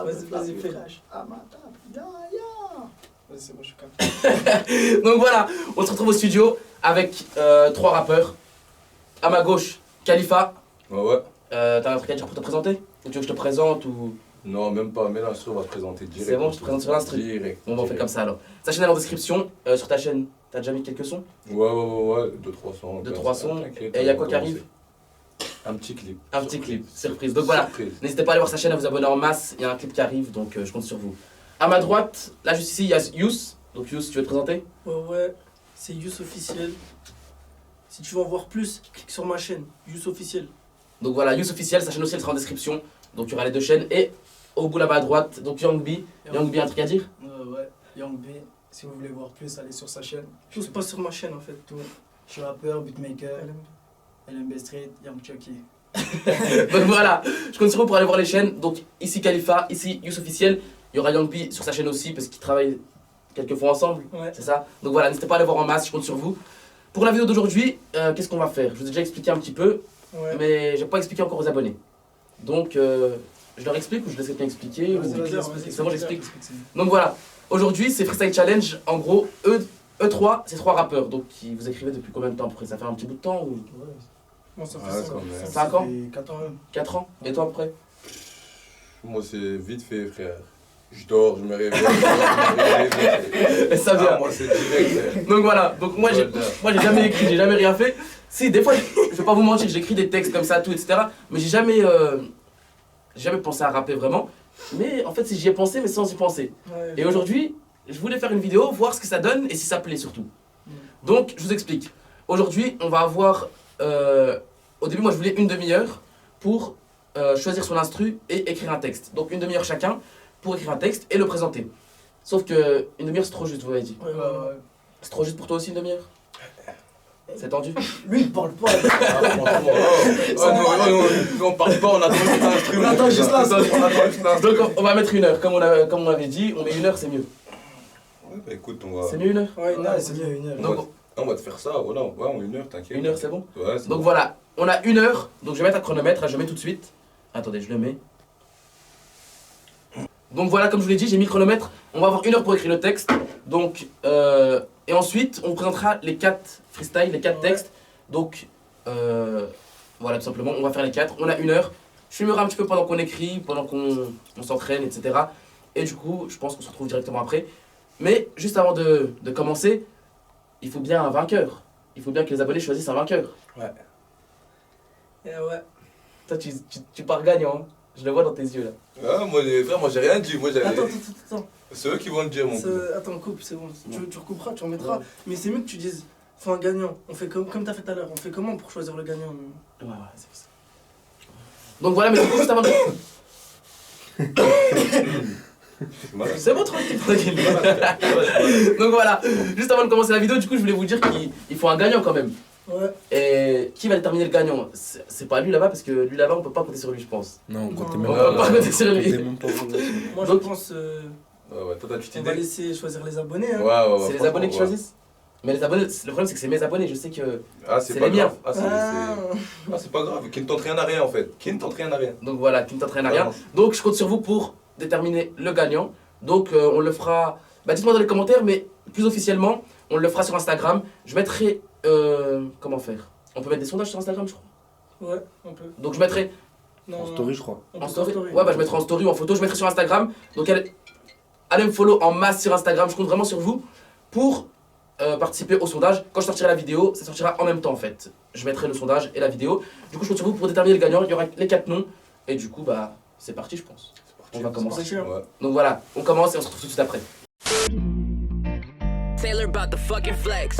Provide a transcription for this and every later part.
Vas-y, fais. À ma table. Vas-y, c'est bon, je suis capté. Donc voilà, on se retrouve au studio avec 3 rappeurs. À ma gauche, Khalifa. Ouais. T'as un truc à dire pour te présenter? Ou tu veux que je te présente ou... Non, même pas. Mais l'instru, on va se présenter direct. C'est bon, je te présente sur l'instru. Direct. Bon, on fait comme ça alors. Sa chaîne est en description. Sur ta chaîne, t'as déjà mis quelques sons? Ouais. 2-3 sons. 2-3 sons. T'inquiète, Et il y a on quoi va qui arrive? Un petit clip. Un petit clip, surprise. Donc voilà, n'hésitez pas à aller voir sa chaîne, à vous abonner en masse. Il y a un clip qui arrive, donc je compte sur vous. À ma droite, là juste ici, il y a Yous. Donc Yous, tu veux te présenter? Ouais, c'est Yous Officiel. Si tu veux en voir plus, clique sur ma chaîne, Yous Officiel. Donc voilà, Yous Officiel, sa chaîne aussi elle sera en description. Donc il y aura les 2 chaînes. Et au bout là-bas à droite, donc Young B. Young B, un truc à dire? Ouais, Young B, si vous voulez voir plus, allez sur sa chaîne. Tout se passe sur ma chaîne en fait. Tout. Je suis rappeur, beatmaker, LMB Street, Young Chucky. Donc voilà, je compte sur vous pour aller voir les chaînes. Donc ici Khalifa, ici Yous Officiel. Il y aura Young B sur sa chaîne aussi parce qu'ils travaillent quelques fois ensemble. Ouais. C'est ça. Donc voilà, n'hésitez pas à aller voir en masse, je compte sur vous. Pour la vidéo d'aujourd'hui, qu'est-ce qu'on va faire? Je vous ai déjà expliqué un petit peu, mais je n'ai pas expliqué encore aux abonnés. Donc je leur explique ou je laisse quelqu'un expliquer? Vas-y, C'est bon, j'explique. Donc voilà, aujourd'hui c'est Freestyle Challenge. En gros, eux 3, c'est 3 rappeurs. Donc vous écrivez depuis combien de temps à peu près? Ça fait un petit bout de temps ou... Moi, ça Ouais, fait quand même. 5 ans? 4 ans. 4 ans? Et toi à peu près? Moi, c'est vite fait, frère. Je dors, je me réveille. je Et ça vient. moi, c'est direct, frère. Donc voilà, donc moi j'ai jamais écrit, j'ai jamais rien fait. Si, des fois, je vais pas vous mentir, j'écris des textes comme ça, tout, etc. Mais j'ai jamais pensé à rapper vraiment. Mais en fait, si j'y ai pensé, mais sans y penser. Et aujourd'hui, je voulais faire une vidéo, voir ce que ça donne et si ça plaît surtout. Donc, je vous explique. Aujourd'hui, on va avoir... au début, moi, je voulais une demi-heure pour choisir son instru et écrire un texte. Donc, une demi-heure chacun pour écrire un texte et le présenter. Sauf que une demi-heure, c'est trop juste, vous m'avez dit. Ouais. C'est trop juste pour toi aussi, une demi-heure? C'est tendu? Lui, il parle pas. On parle pas, on attend juste l'instru. On attend juste l'instru. On attend juste l'instru. Donc, on va mettre une heure. Comme on avait dit, on met une heure, c'est mieux. Ouais, bah écoute, on va. C'est mieux une heure? Ouais, Ouais, c'est bien une heure. Donc, On va te faire ça, voilà. Ouais, en 1 heure, t'inquiète. une heure, c'est bon? Ouais, c'est Donc bon. voilà, on a 1 heure. Donc je vais mettre un chronomètre, là, je le mets tout de suite. Attendez, je le mets. Donc voilà, comme je vous l'ai dit, j'ai mis le chronomètre. On va avoir 1 heure pour écrire le texte. Donc, et ensuite, on présentera les 4 freestyles, les 4 textes. Donc, voilà, tout simplement, on va faire les 4. On a 1 heure. Je filmerai un petit peu pendant qu'on écrit, pendant qu'on s'entraîne, etc. Et du coup, je pense qu'on se retrouve directement après. Mais juste avant de commencer, il faut bien un vainqueur. Il faut bien que les abonnés choisissent un vainqueur. Ouais. Et ouais. Toi, tu pars gagnant, hein. Je le vois dans tes yeux là. Ah, moi, les frères, moi j'ai rien dit. Moi, j'avais. Attends. C'est eux qui vont le dire, mon cousin. Attends, coupe, c'est bon. Tu recouperas, tu remettras. Mais c'est mieux que tu dises, faut un gagnant. On fait comme t'as fait tout à l'heure. On fait comment pour choisir le gagnant? Ouais, c'est ça. Donc voilà, mais du coup, juste avant de... C'est bon, tranquille. Donc voilà, juste avant de commencer la vidéo, du coup, je voulais vous dire qu'il faut un gagnant quand même. Ouais. Et qui va déterminer le gagnant? C'est pas lui là-bas, parce que lui là-bas, on peut pas compter sur lui, je pense. Non, on comptait Non, même On pas. peut pas compter sur lui. comptait même pas. Moi, je Donc- pense Ouais, toi, t'as une petite on va idée. laisser choisir les abonnés. Hein. Ouais. C'est les abonnés qui choisissent. Mais les abonnés, le problème c'est que c'est mes abonnés, je sais que... Ah, c'est c'est pas les miens. grave. Ah, c'est pas grave. Qui ne tente rien à rien, en fait. Qui ne tente rien à rien. Donc voilà, qui ne t'entraîne à rien. Balance. Donc je compte sur vous pour déterminer le gagnant. Donc on le fera, bah dites-moi dans les commentaires, mais plus officiellement, on le fera sur Instagram. Je mettrai, comment faire? On peut mettre des sondages sur Instagram, je crois. Ouais, on peut. Donc je mettrai Non, En story, je crois. on en peut story. faire Ouais, bah je mettrai en story ou en photo, je mettrai sur Instagram. Donc allez me follow en masse sur Instagram, je compte vraiment sur vous pour participer au sondage. Quand je sortirai la vidéo, ça sortira en même temps en fait. Je mettrai le sondage et la vidéo. Du coup, je compte sur vous pour déterminer le gagnant. Il y aura les 4 noms. Et du coup, bah c'est parti, je pense. On va commencer. parti, hein. Ouais. Donc voilà, on commence et on se retrouve tout de suite après. Taylor about the fucking flex.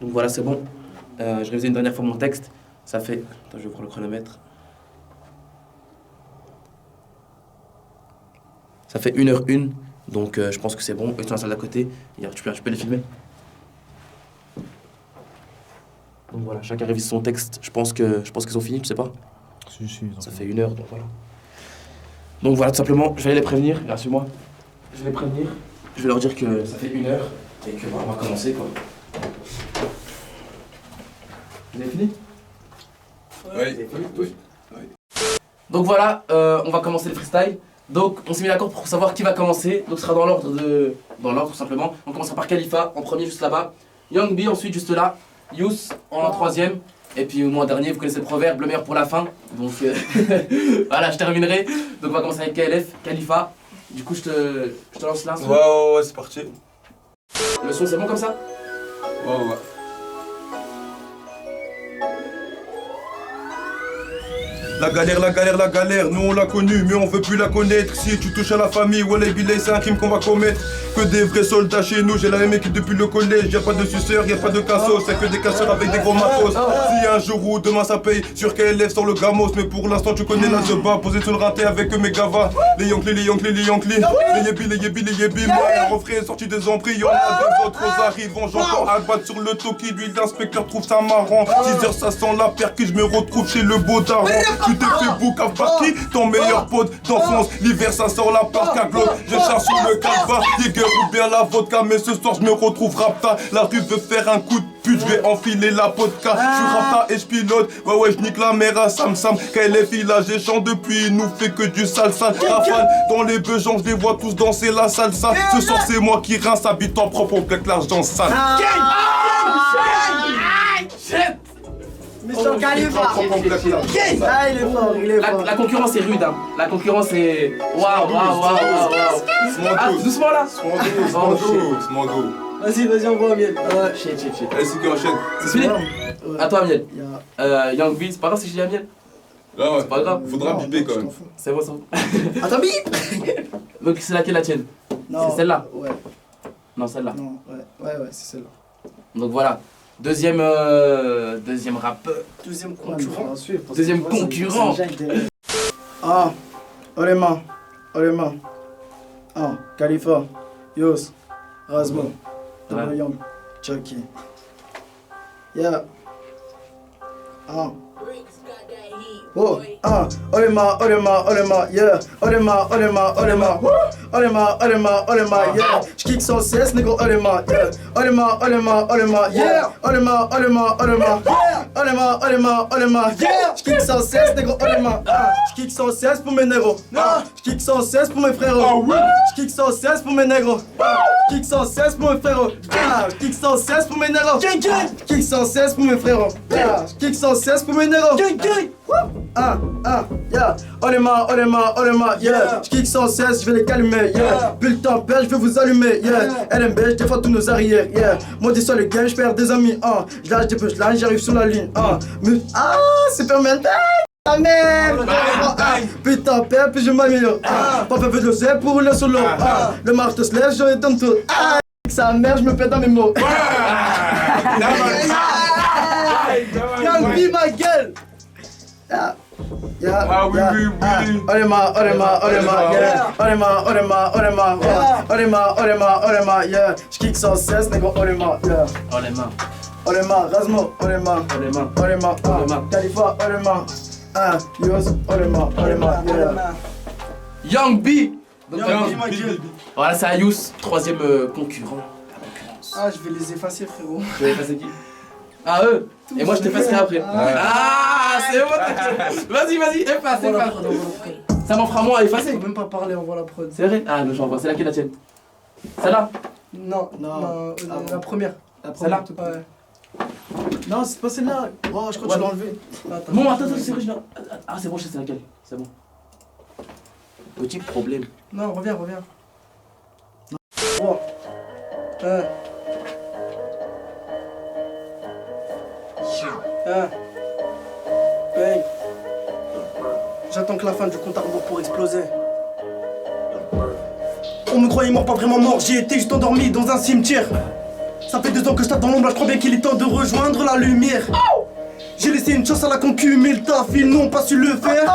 Donc voilà, c'est bon. Je révisais une dernière fois mon texte. Ça fait... Attends, je vais voir le chronomètre. Ça fait 1h01. Donc je pense que c'est bon. Eux, ils sont dans la salle d'à côté. Tu peux les filmer. Donc voilà, chacun révise son texte. Je pense qu'ils ont fini, tu sais pas. Si, Ça fait 1 heure, donc voilà. Donc voilà, tout simplement, je vais les prévenir, regarde sur moi. Je vais les prévenir. Je vais leur dire que ça fait 1 heure et que on va commencer quoi. Vous avez fini? Oui. Donc voilà, on va commencer le freestyle. Donc on s'est mis d'accord pour savoir qui va commencer. Donc ce sera dans l'ordre tout simplement. On commencera par Khalifa en premier juste là-bas. Young B ensuite juste là. Yous en troisième. Et puis moi en dernier, vous connaissez le proverbe, le meilleur pour la fin. Donc voilà, je terminerai. Donc on va commencer avec KLF, Khalifa. Du coup je te lance là. Ouais, c'est parti. Le son c'est bon comme ça? Ouais. La galère, nous on l'a connue, mais on veut plus la connaître. Si tu touches à la famille, Wallah Bilay, c'est un crime qu'on va commettre. Que des vrais soldats chez nous, j'ai la même équipe depuis le collège. Y'a pas de suceurs, y'a pas de cassos, c'est que des casseurs avec des gros matos. Si un jour ou demain ça paye, sur KLF sans le gamos. Mais pour l'instant tu connais la zeba, posé sur le raté avec mes gavas. Les Yankli, les yébi. Moi un refrain est sorti des embryons. Y'en a deux autres arrivant, j'entends un bat sur le toki. Lui l'inspecteur trouve ça marrant. 6h ça sent la perque, je me retrouve chez le beau daron. Tu t'es fait boucave par qui? Ton meilleur pote d'enfance. L'hiver ça sort la barque à glauque. Je cherche sur le calva, Jäger ou bien la vodka. Mais ce soir je me retrouve rapta. La rue veut faire un coup de pute, je vais enfiler la vodka. Je suis rapta et je pilote. Ouais, je nique la mère à Sam. KLF il a j'échange depuis, il nous fait que du salsa. Rafale dans les besoins, je les vois tous danser la salsa. Ce soir c'est moi qui rince, habitant propre, on claque l'argent sale. Mr. Khalifa. Ah, il est fort. La concurrence est rude hein. La concurrence est... Waouh. Ah, doucement là. Smando. Vas-y, envoie Miel. Shit. Allez, c'est qui enchaîne. C'est fini? À toi Miel. Yeah. Young B, c'est pas grave si je dis à Miel. Là, ouais. C'est pas grave. Faudra biper quand même. C'est bon, c'est bon. Attends, bip. Donc c'est laquelle la tienne? Non. C'est celle-là? Ouais. Non, celle-là. Non, ouais, c'est celle-là. Donc voilà. Deuxième rappeur. Deuxième concurrent. Deuxième concurrent. Ah, Olema. Ah, Khalifa, Yos, Razmo, Double Young, Chucky. Yeah. Ah. Oh, ah, Olema, yeah. Olema, yeah. J'kick sans cesse, négro, Olema, yeah. Olema, yeah. Olema, yeah. J'kick sans cesse, négro, Olema. J'kick sans cesse pour mes négros. J'kick sans cesse pour mes frérots. J'kick sans cesse pour mes négros. J'kick sans cesse pour mes frérots. J'kick sans cesse pour mes négros. J'kick sans cesse pour mes frérots. J'kick sans cesse pour mes négros. Yeah. Olema, yeah. J'kick sans cesse, j'vais les calmer, yeah. Plus le temps perd, j'vais vous allumer, yeah. LMB, j'défends tous nos arrières, yeah. Maudit soit le game, j'perds des amis, J'lâche des punchlines, j'arrive sur la ligne, Superman, ta mère. Putain, père, puis je m'améliore, Pas fait de l'océan pour rouler sur l'eau, Le marteau se lève, j'en ai donne tout, Sa mère, j'me pète dans mes mots, Young B, ma gueule. Yeah. Oui. Olema, yeah. Olema, yeah. J'kick sans cesse, négro, Olema, yeah. Olema, Razmo, Olema, Khalifa, Olema, Yos, Olema, yeah. Young B. Donc, Young B, ma gueule. voilà, c'est Ayous, troisième concurrent. Ah, je vais les effacer, frérot. Tu vas effacer qui? Ah, eux. Et moi je t'effacerai après. Ah, c'est bon. Vas-y, efface. Ça m'en fera moins à effacer. Faut même pas parler, on voit la prod. C'est vrai? Ah, non, j'en vois. C'est laquelle la tienne? Celle-là? Non, la première. Celle-là? Ouais. Non, c'est pas celle-là. Oh, je crois que tu l'as enlevé. Bon, attends, c'est vrai, Ah, c'est bon, je sais laquelle. C'est bon. Petit problème. Non, reviens. Oh. Bang. J'attends que la fin du compte à rebours pour exploser. On me croyait mort, pas vraiment mort. J'ai été juste endormi dans un cimetière. Ça fait 2 ans que je tape dans l'ombre, je crois bien qu'il est temps de rejoindre la lumière. J'ai laissé une chance à la concu, mais le taf, ils n'ont pas su le faire.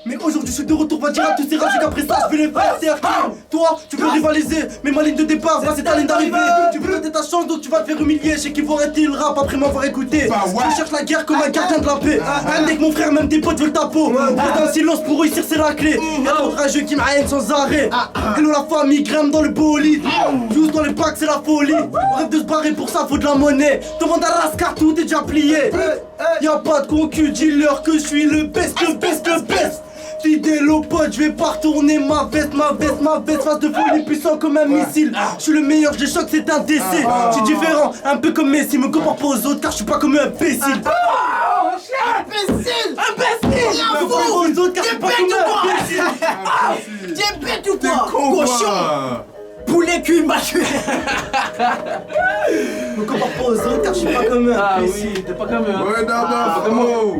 Mais aujourd'hui je suis de retour, va dire à tous ces rageux qu'après ça je vais les faire. C'est clair. Toi, tu veux rivaliser, mais ma ligne de départ, c'est ta ligne d'arrivée. Tu veux donner ta chance, donc tu vas te faire humilier. Je sais qu'ils vont arrêter le rap après m'avoir écouté. Je cherche la guerre comme un gardien de la paix. Un mec, mon frère, même tes potes veulent ta peau. Reste un silence pour réussir, c'est la clé. Y'a trop de rageux qui m'haïnent sans arrêt. Hello la famille, grimpe dans le bolide. Use dans les packs, c'est la folie. On rêve de se barrer, pour ça faut de la monnaie. Demande à Rascar, tout est déjà plié. Y'a pas de concu, dis-leur que je suis le best, le best, le best. Fidèle au pote, je vais pas retourner ma veste, face de folie puissant comme un missile. Je suis le meilleur, je les choque, c'est un décès. Je suis différent, un peu comme Messi, me compare pas aux autres car je suis pas comme un imbécile. Imbécile! Me compare pas aux autres car je suis pas comme un imbécile. T'es bête ou quoi? Cochon! Poulet cul immaculé! Me compare pas aux autres car je suis pas comme un Ah imbécile. oui, t'es pas comme eux. Hein. Ouais, d'abord.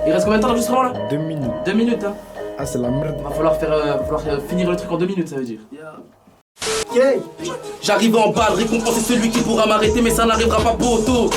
Il reste combien de temps d'enregistrement là? 2 minutes. 2 minutes, hein. Ah, c'est la merde. Va falloir finir le truc en 2 minutes, ça veut dire. Yeah. J'arrive en balle, récompenser celui qui pourra m'arrêter, mais ça n'arrivera pas poteau.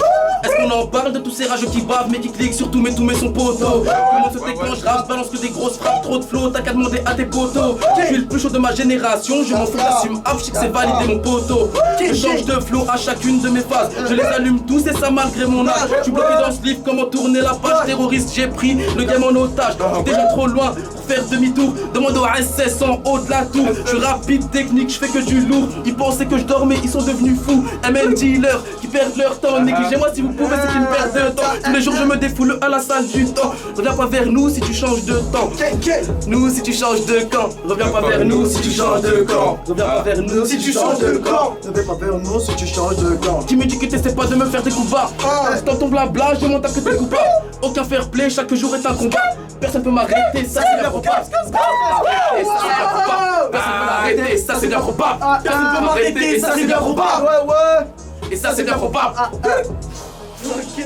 Est-ce qu'on en parle de tous ces rageux qui bavent mais qui cliquent sur tout mais tout met son poteau? Comment se déclenche, rap, balance que des grosses frappes, trop de flow, t'as qu'à demander à tes poteaux. Je suis le plus chaud de ma génération, je m'en fous, j'assume, je sais que c'est validé mon poteau. Je change de flow à chacune de mes phases, je les allume tous et ça malgré mon âge. Je suis bloqué dans ce livre, comment tourner la page, terroriste, j'ai pris le game en otage. Je suis déjà trop loin pour faire demi-tour, demande au SS en haut de la tour. Je suis rapide, technique, je fais que du lourd. Ils pensaient que je dormais, ils sont devenus fous. MN dealer qui perdent leur temps, négligez-moi si vous pouvez, c'est une perte de temps. Tous les jours je me défoule à la salle du temps. Reviens pas vers nous si tu changes de temps. Nous si tu changes de camp. Reviens pas vers nous si tu changes de camp. Reviens pas vers nous si tu changes de camp. Ne vais pas vers nous si tu changes de camp. Qui me dit que t'essaies pas de me faire des coups bas. Dans ton blabla, je monte à que t'es coupable. Aucun fair play, chaque jour est un combat. Personne peut m'arrêter, ça c'est bien probable. Personne peut m'arrêter, ça c'est bien probable. Personne peut m'arrêter, ça c'est bien probable. Et ça c'est bien probable. Ok.